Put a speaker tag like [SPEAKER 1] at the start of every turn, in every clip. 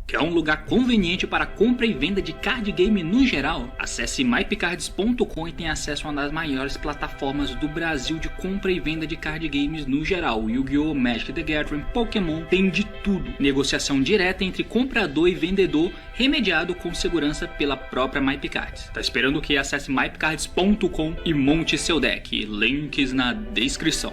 [SPEAKER 1] Quer um lugar conveniente para compra e venda de card game no geral? Acesse mypcards.com e tenha acesso a uma das maiores plataformas do Brasil de compra e venda de card games no geral. Yu-Gi-Oh!, Magic the Gathering, Pokémon, tem de tudo. Negociação direta entre comprador e vendedor, remediado com segurança pela própria MyPcards. Tá esperando o que? Acesse mypcards.com e monte seu deck. Links na descrição.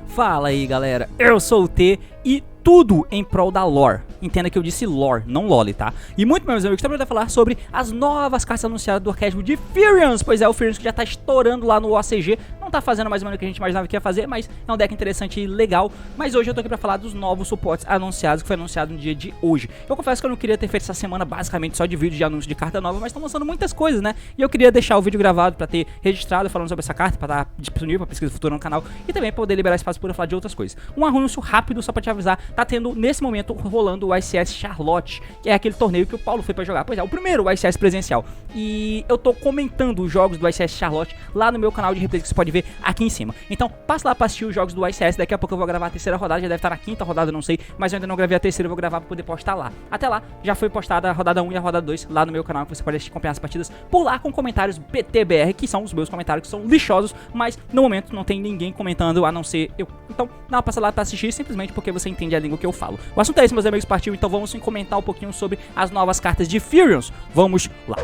[SPEAKER 2] Fala aí galera, eu sou o T e tudo em prol da lore. Entenda que eu disse lore, não loli, tá? E muito meus amigos, estamos para falar sobre as novas cartas anunciadas do arquétipo de Furions. Pois é, o Furions que já tá estourando lá no OCG. Não tá fazendo mais ou menos o que a gente imaginava que ia fazer, mas é um deck interessante e legal. Mas hoje eu tô aqui pra falar dos novos suportes anunciados, que foi anunciado no dia de hoje. Eu confesso que eu não queria ter feito essa semana basicamente só de vídeo de anúncio de carta nova, mas estão lançando muitas coisas, né? E eu queria deixar o vídeo gravado pra ter registrado falando sobre essa carta, pra estar disponível pra pesquisa futura no canal e também poder liberar espaço para falar de outras coisas. Um anúncio rápido só pra te avisar, tá tendo nesse momento rolando o ICS Charlotte, que é aquele torneio que o Paulo foi pra jogar. Pois é, o primeiro ICS presencial. E eu tô comentando os jogos do ICS Charlotte lá no meu canal de replay, que você pode ver aqui em cima. Então, passa lá pra assistir os jogos do ICS. Daqui a pouco eu vou gravar a terceira rodada, já deve estar na quinta rodada, não sei, mas eu ainda não gravei a terceira, eu vou gravar pra poder postar lá. Até lá, já foi postada a rodada 1 e a rodada 2 lá no meu canal, que você pode acompanhar as partidas por lá com comentários PTBR, que são os meus comentários, que são lixosos, mas no momento não tem ninguém comentando, a não ser eu. Então, dá uma passada lá pra assistir, simplesmente porque você entende a língua que eu falo. O assunto é esse, meus amigos, partiu, então vamos comentar um pouquinho sobre as novas cartas de Furions. Vamos lá.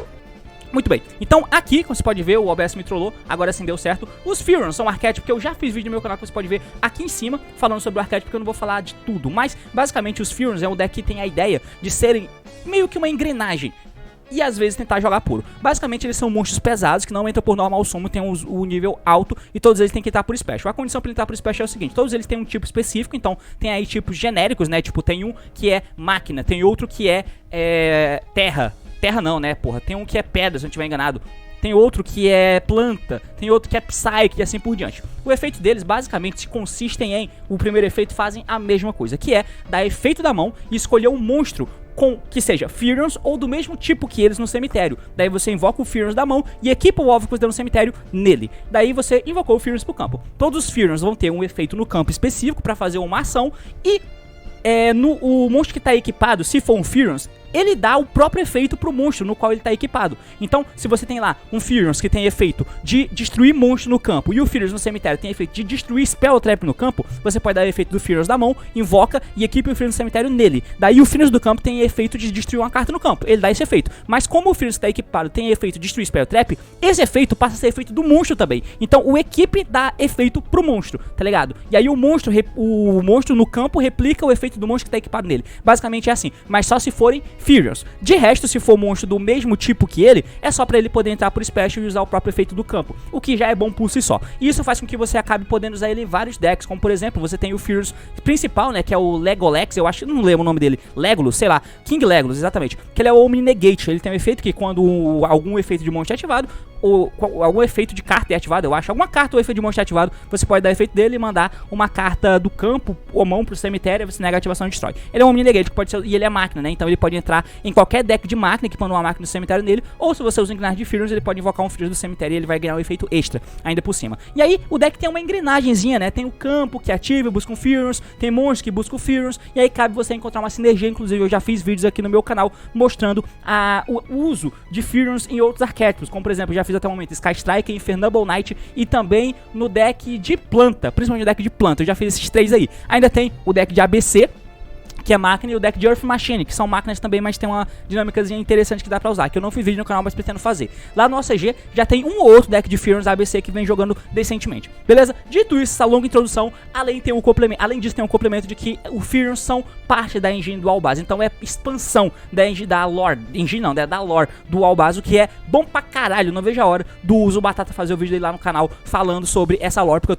[SPEAKER 2] Muito bem, então aqui, como você pode ver, o OBS me trollou, agora sim deu certo. Os Furions são um arquétipo que eu já fiz vídeo no meu canal, que você pode ver aqui em cima, falando sobre o arquétipo, porque eu não vou falar de tudo. Mas, basicamente, os Furions é um deck que tem a ideia de serem meio que uma engrenagem e às vezes tentar jogar puro. Basicamente eles são monstros pesados que não entram por normal summon, tem o nível alto e todos eles têm que entrar por special. A condição para entrar por special é o seguinte: todos eles têm um tipo específico, então tem aí tipos genéricos, né? Tipo, tem um que é máquina, tem outro que é terra não, né, porra, tem um que é pedra, se eu não estiver enganado. Tem outro que é planta, tem outro que é psyche e assim por diante. O efeito deles basicamente consistem em, o primeiro efeito fazem a mesma coisa, que é dar efeito da mão e escolher um monstro que seja Furions ou do mesmo tipo que eles no cemitério. Daí você invoca o Furions da mão e equipa o alvo que você deu no cemitério nele. Daí você invocou o Furions pro campo. Todos os Furions vão ter um efeito no campo específico para fazer uma ação e o monstro que está equipado, se for um Furions, ele dá o próprio efeito pro monstro no qual ele está equipado. Então, se você tem lá um Furions que tem efeito de destruir monstro no campo e o Furions no cemitério tem efeito de destruir Spell Trap no campo, você pode dar o efeito do Furions da mão, invoca e equipe o Furions no cemitério nele. Daí o Furions do campo tem efeito de destruir uma carta no campo, ele dá esse efeito. Mas como o Furions que está equipado tem efeito de destruir Spell Trap, esse efeito passa a ser efeito do monstro também. Então o equipe dá efeito pro monstro, tá ligado? E aí o monstro no campo replica o efeito do monstro que está equipado nele. Basicamente é assim, mas só se forem Furions. De resto, se for monstro do mesmo tipo que ele, é só pra ele poder entrar por special e usar o próprio efeito do campo, o que já é bom por si só. E isso faz com que você acabe podendo usar ele em vários decks, como por exemplo, você tem o Furions principal, né, que é o Legolex, eu acho, não lembro o nome dele, Legolas, sei lá, King Legolas, exatamente, que ele é o Omni Negate. Ele tem um efeito que quando algum efeito de monstro é ativado, ou algum efeito de carta é ativado, eu acho, alguma carta ou efeito de monstro é ativado, você pode dar efeito dele e mandar uma carta do campo ou mão pro cemitério, você nega a ativação e destrói. Ele é um Omni Negate, que pode ser, e ele é máquina, né, então ele pode entrar em qualquer deck de máquina, equipando uma máquina do cemitério nele, ou se você usa engrenagem de Furions, ele pode invocar um Furions do cemitério e ele vai ganhar um efeito extra, ainda por cima. E aí, o deck tem uma engrenagemzinha, né, tem o campo que ativa e busca um Furions, tem monstros que buscam Furions, e aí cabe você encontrar uma sinergia. Inclusive eu já fiz vídeos aqui no meu canal mostrando o uso de Furions em outros arquétipos, como por exemplo, já fiz até o momento Sky Striker, Infernable Knight e também no deck de planta, principalmente no deck de planta, eu já fiz esses três aí. Ainda tem o deck de ABC, que é máquina, e o deck de Earth Machine, que são máquinas também, mas tem uma dinâmicazinha interessante que dá pra usar, que eu não fiz vídeo no canal, mas pretendo fazer. Lá no OCG já tem um ou outro deck de Furions ABC que vem jogando decentemente. Beleza? Dito isso, essa longa introdução, além disso tem um complemento de que os Furions são parte da engine do Albaz, então é expansão da engine da lore, da lore do Albaz, o que é bom pra caralho. Não vejo a hora do Uso Batata fazer o vídeo dele lá no canal falando sobre essa lore, porque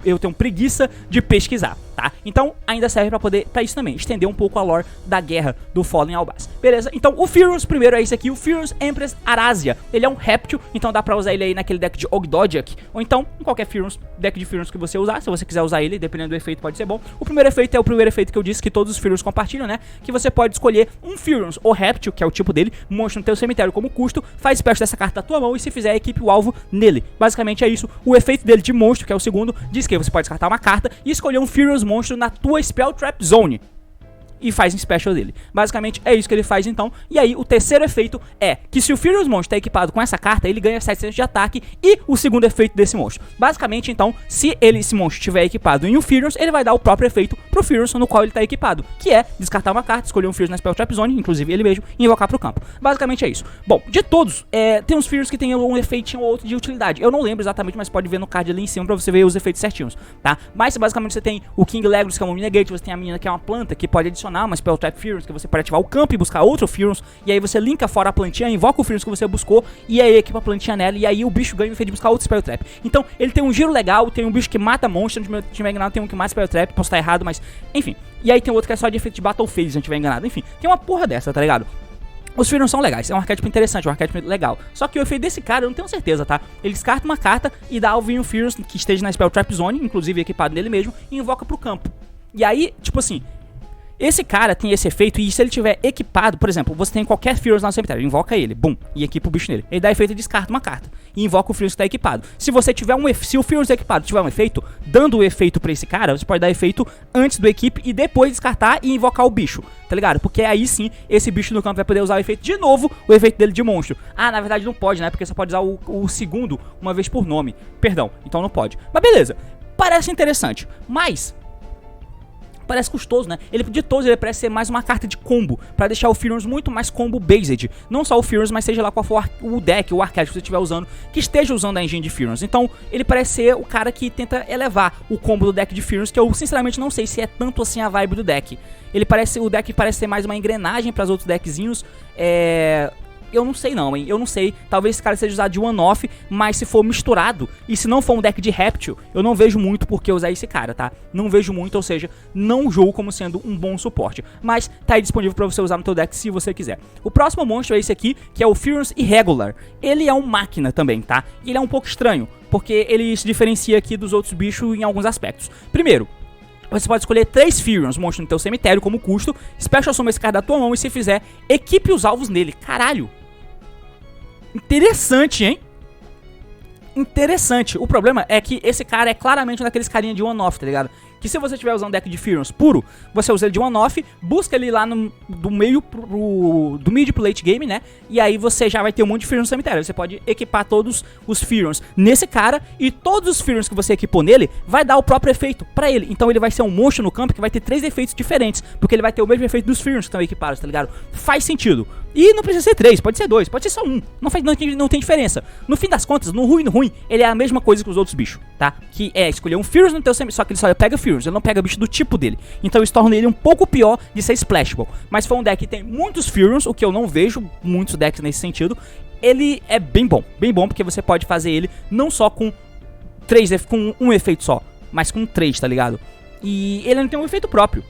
[SPEAKER 2] eu tenho preguiça de pesquisar. tá? Então ainda serve pra isso também, estender um pouco a lore da guerra do Fallen Albaz. Beleza? Então o Furious primeiro é esse aqui, o Furious Empress Arazia. Ele é um réptil, então dá pra usar ele aí naquele deck de Ogdogiak, ou então em qualquer Furious, deck de Furious que você usar, se você quiser usar ele, dependendo do efeito pode ser bom. O primeiro efeito é o primeiro efeito que eu disse que todos os Furious compartilham, né? Que você pode escolher um Furious ou réptil, que é o tipo dele, monstro no teu cemitério como custo, faz special dessa carta da tua mão e se fizer equipe o alvo nele. Basicamente é isso. O efeito dele de monstro, que é o segundo, diz que você pode descartar uma carta e escolher um Furious monstro na tua Spell Trap Zone e faz um special dele. Basicamente é isso que ele faz então. E aí o terceiro efeito é que se o Furious monstro está equipado com essa carta, ele ganha 700 de ataque. E o segundo efeito desse monstro, basicamente então, se esse monstro estiver equipado em um Furious, ele vai dar o próprio efeito pro Furious no qual ele está equipado, que é descartar uma carta, escolher um Furious na Spell Trap Zone, inclusive ele mesmo, e invocar pro campo. Basicamente é isso. Bom, de todos, tem uns Furious que tem um efeitinho ou outro de utilidade. Eu não lembro exatamente, mas pode ver no card ali em cima pra você ver os efeitos certinhos, tá? Mas basicamente você tem o King Legolas, que é uma Minigate, você tem a menina que é uma planta, que pode adicionar uma Spell Trap Furious, que você pode ativar o campo e buscar outro Furious, e aí você linka fora a plantinha, invoca o Furious que você buscou, e aí equipa a plantinha nela, e aí o bicho ganha o efeito de buscar outro Spell Trap. Então ele tem um giro legal, tem um bicho que mata monstro, se não estiver enganado tem um que mata Spell Trap, posso estar errado, mas enfim. E aí tem outro que é só de efeito de Battle Phase, se não estiver enganado, enfim. Tem uma porra dessa, tá ligado? Os Furious são legais, é um arquétipo interessante, um arquétipo legal. Só que o efeito desse cara eu não tenho certeza, tá? Ele descarta uma carta e dá alvo em um Furious que esteja na Spell Trap Zone, inclusive equipado nele mesmo, e invoca pro campo. E aí, tipo assim, esse cara tem esse efeito e se ele tiver equipado, por exemplo, você tem qualquer Furious no cemitério, invoca ele, bum, e equipa o bicho nele. Ele dá efeito e descarta uma carta e invoca o Furious que tá equipado. Se você tiver se o Furious equipado tiver um efeito, dando o efeito pra esse cara, você pode dar efeito antes do equipe e depois descartar e invocar o bicho, tá ligado? Porque aí sim, esse bicho no campo vai poder usar o efeito de novo, o efeito dele de monstro. Ah, na verdade não pode, né? Porque você pode usar o segundo uma vez por nome. Perdão, então não pode. Mas beleza, parece interessante, mas parece custoso, né? Ele de todos ele parece ser mais uma carta de combo, pra deixar o Furious muito mais combo based. Não só o Furious, mas seja lá qual for o deck, o arquétipo que você estiver usando, que esteja usando a engine de Furious. Então, ele parece ser o cara que tenta elevar o combo do deck de Furious, que eu sinceramente não sei se é tanto assim a vibe do deck. O deck parece ser mais uma engrenagem para os outros deckzinhos. Eu não sei não, hein, eu não sei, talvez esse cara seja usado de one-off, mas se for misturado, e se não for um deck de réptil, eu não vejo muito por que usar esse cara, tá? Não vejo muito, ou seja, não julgo como sendo um bom suporte, mas tá aí disponível pra você usar no teu deck se você quiser. O próximo monstro é esse aqui, que é o Furious Irregular. Ele é um máquina também, tá? E ele é um pouco estranho, porque ele se diferencia aqui dos outros bichos em alguns aspectos. Primeiro, você pode escolher 3 Furious monstros no teu cemitério como custo, Special Summon esse cara da tua mão e se fizer, equipe os alvos nele. Caralho! Interessante, hein? Interessante. O problema é que esse cara é claramente um daqueles carinha de one-off, tá ligado? Que se você estiver usando deck de Furious puro, você usa ele de one-off, busca ele lá do meio do mid pro late game, né? E aí você já vai ter um monte de Furious no cemitério. Você pode equipar todos os Furious nesse cara e todos os Furious que você equipou nele vai dar o próprio efeito pra ele. Então ele vai ser um monstro no campo que vai ter 3 efeitos diferentes, porque ele vai ter o mesmo efeito dos Furious que estão equipados, tá ligado? Faz sentido. E não precisa ser 3, pode ser 2, pode ser só 1. Não tem diferença. No fim das contas, no ruim, ele é a mesma coisa que os outros bichos, tá? Que é escolher um Furious no teu cemitério, só que ele só pega Furious, ele não pega bicho do tipo dele. Então isso torna ele um pouco pior de ser splashable. Mas se for um deck que tem muitos Furious, o que eu não vejo muitos decks nesse sentido, ele é bem bom porque você pode fazer ele não só com com um efeito só, mas com 3, tá ligado? E ele não tem um efeito próprio.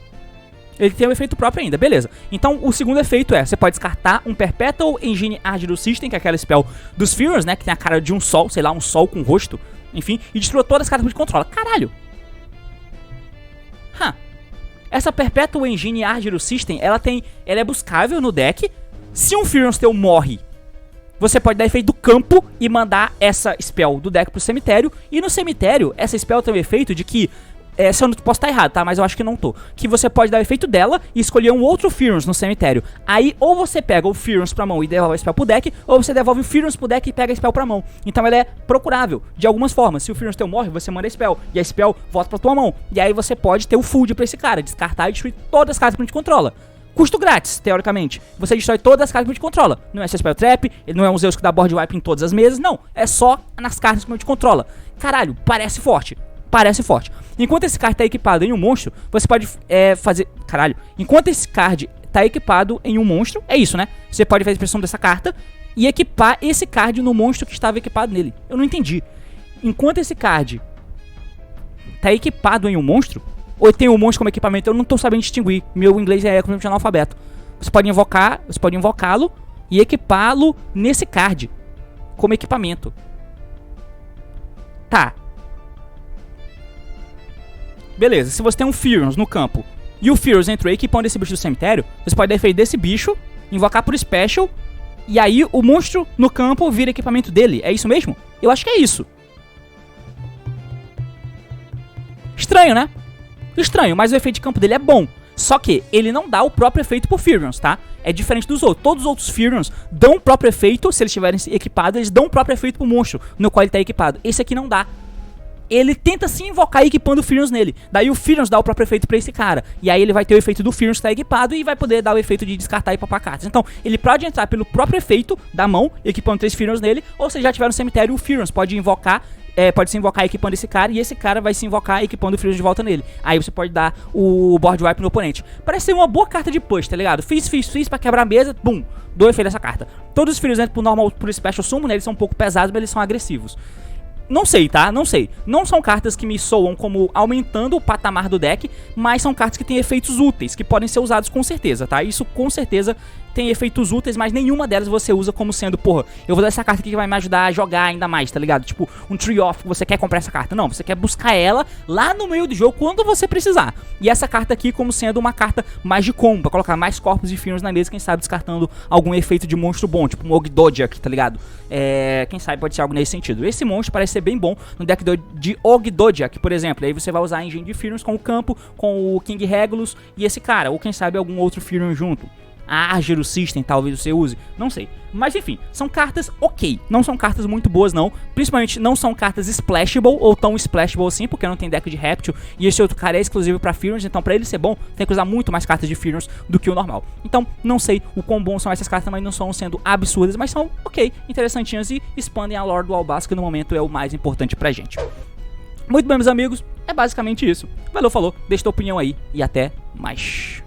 [SPEAKER 2] Ele tem um efeito próprio ainda, beleza. Então o segundo efeito é, você pode descartar um Perpetual Engine Argyrus System, que é aquela spell dos Furious, né? Que tem a cara de um sol, sei lá, um sol com rosto, enfim, e destrua todas as cartas que controla. Caralho! Essa Perpetual Engine Argyrus System, ela é buscável no deck. Se um Furious teu morre, você pode dar efeito do campo e mandar essa spell do deck pro cemitério. E no cemitério, essa spell tem o efeito de que, se eu não posso estar errado, tá? Mas eu acho que não tô. Que você pode dar o efeito dela e escolher um outro Furious no cemitério. Aí, ou você pega o Furious pra mão e devolve a spell pro deck, ou você devolve o Furious pro deck e pega a spell pra mão. Então ela é procurável, de algumas formas. Se o Furious teu morre, você manda a spell, e a spell volta pra tua mão. E aí você pode ter o fold pra esse cara, descartar e destruir todas as cartas que a gente controla. Custo grátis, teoricamente. Você destrói todas as cartas que a gente controla. Não é seu Spell Trap, ele não é um Zeus que dá board wipe em todas as mesas, não. É só nas cartas que a gente controla. Caralho, parece forte. Parece forte. Enquanto esse card tá equipado em um monstro, você pode fazer... Caralho. Enquanto esse card tá equipado em um monstro, é isso, né? Você pode fazer a expressão dessa carta e equipar esse card no monstro que estava equipado nele. Eu não entendi. Enquanto esse card tá equipado em um monstro, ou tem um monstro como equipamento, eu não tô sabendo distinguir. Meu inglês é completamente analfabeto. Você pode invocá-lo e equipá-lo nesse card como equipamento. Tá. Beleza, se você tem um Furions no campo e o Furions entrou equipando esse bicho do cemitério, você pode dar efeito desse bicho, invocar por Special, e aí o monstro no campo vira equipamento dele. É isso mesmo? Eu acho que é isso. Estranho, né? Estranho, mas o efeito de campo dele é bom. Só que ele não dá o próprio efeito por Furions, tá? É diferente dos outros. Todos os outros Furions dão o próprio efeito, se eles estiverem equipados, eles dão o próprio efeito pro monstro no qual ele tá equipado. Esse aqui não dá. Ele tenta se invocar equipando o Furions nele. Daí o Furions dá o próprio efeito pra esse cara. E aí ele vai ter o efeito do Furions que tá equipado e vai poder dar o efeito de descartar e papar cartas. Então, ele pode entrar pelo próprio efeito da mão, equipando 3 Furions nele. Ou se já tiver no cemitério, o Furions pode invocar. Pode se invocar equipando esse cara, e esse cara vai se invocar equipando o Furions de volta nele. Aí você pode dar o board wipe no oponente. Parece ser uma boa carta de push, tá ligado? Fiz pra quebrar a mesa, bum, dou efeito dessa carta. Todos os Furions entram pro normal, pro special summon, né? Eles são um pouco pesados, mas eles são agressivos. Não sei, tá? Não sei. Não são cartas que me soam como aumentando o patamar do deck, mas são cartas que têm efeitos úteis, que podem ser usados com certeza, tá? Isso com certeza tem efeitos úteis, mas nenhuma delas você usa como sendo, porra, eu vou dar essa carta aqui que vai me ajudar a jogar ainda mais, tá ligado? Tipo, um Tree Off, você quer comprar essa carta. Não, você quer buscar ela lá no meio do jogo quando você precisar. E essa carta aqui como sendo uma carta mais de combo, pra colocar mais corpos de Furions na mesa, quem sabe descartando algum efeito de monstro bom, tipo um Ogdojiak, tá ligado? Quem sabe pode ser algo nesse sentido. Esse monstro parece ser bem bom no deck de Ogdojiak, por exemplo. Aí você vai usar a engine de Furions com o campo, com o King Regulus e esse cara, ou quem sabe algum outro Furion junto. A Argero System talvez você use, não sei. Mas enfim, são cartas ok, não são cartas muito boas não. Principalmente não são cartas splashable ou tão splashable assim, porque não tem deck de Reptile. E esse outro cara é exclusivo pra Furions, então pra ele ser bom, tem que usar muito mais cartas de Furions do que o normal. Então não sei o quão bom são essas cartas, mas não são sendo absurdas, mas são ok, interessantinhas e expandem a lore do Albaz, que no momento é o mais importante pra gente. Muito bem, meus amigos, é basicamente isso. Valeu, falou, deixa tua opinião aí e até mais.